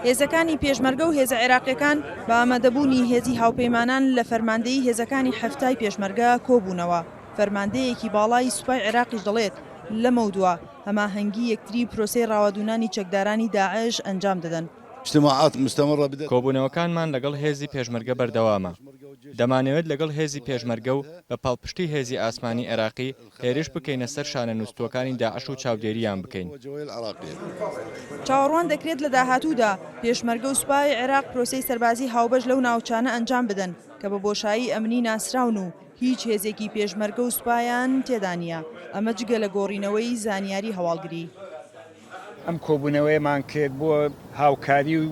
هێزەکانی پێشمەرگە و هێزە عێراقیەکان بە ئامادەبوونی هێزی هاوپەیمانان لە فەرماندەی هێزەکانی هەفتای پێشمەرگە کۆبوونەوە. فەرماندەیەکی باڵای سوپای عێراقیش دەڵێت لەمە دووە هەماهەنگی یەکتری پرۆسەی ڕاوەدوونانی چەکدارانی داعش ئەنجام دەدەن. کۆبوونەوەکانمان لەگەڵ هێزی پێشمەرگە بەردەوامە. دەمانەوێت لەگەڵ هێزی پێشمەرگە و بە پاڵپشتی هێزی ئاسمانی عێراقی هێرش بکەینە سەر شانە نووسووەکانی داعش و چاودێریان بکەین. چاوەڕوان دەکرێت لە داهاتوودا پێشمەرگە و سوپای عێراق پرۆسەی سەربازی هاوبەش لەو ناوچانە ئەنجام بدەن کە بە بۆشایی ئەمنی ناسراون و هیچ هێزێکی پێشمەرگە و سوپایان تێدا نییە. ئەمە جگە لە گۆڕینەوەی زانیاری هەواڵگری. ئەم کۆبوونەوەیمان کرد بۆ هاوکاری و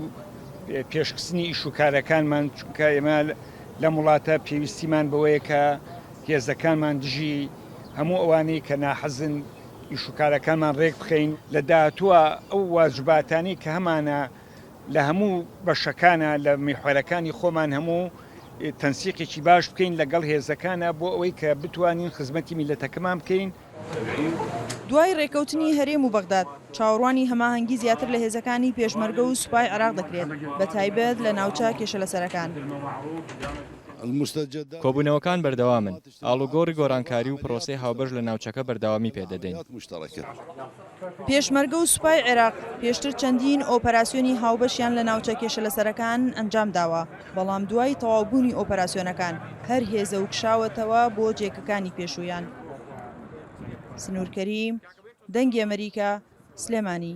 پێشکسنی ئیشوکارەکانمان، چونکە ئێمە لە وڵاتە پێویستیمان بەوەیە کە هێزەکانمان دژی هەموو ئەوانەی کە ناحەزن ئیشوکارەکانمان ڕێک بخەین. لە داهاتووە ئەو واجباتانی کە هەمانە لە هەموو بەشەکانە لە میحوەرەکانی خۆمان هەموو تەنسیقێکی باش بکەین لەگەڵ هێزەکانە بۆ ئەوەی کە بتوانین خزمەتی میلەتەکەمان بکەین. دوای ڕێکەوتنی هەرێم و بەغداد چاوەڕوانی هەماهەنگی زیاتر لە هێزەکانی پێشمەرگە و سوپای عێراق دەکرێت، بە تایبەت لە ناوچە کێشەلەسەرەکان. کۆبوونەوەکان بەردەوامن. ئاڵوگۆڕی گۆڕانکاری و پرۆسەی هاوبەش لە ناوچەکە بەردەوامی پێدەدەین. پێشمەرگە و سوپای عێراق پێشتر چەندین ئۆپەراسیۆنی هاوبەشیان لە ناوچە کێشەلەسەرەکان ئەنجام داوە، بەڵام دوای تەواوبوونی ئۆپەراسیۆنەکان هەر هێزە و کشاوەتەوە بۆ جێگەکانی پێشوویان. سنوور کەریم، دەنگی ئەمریکا، سلێمانی.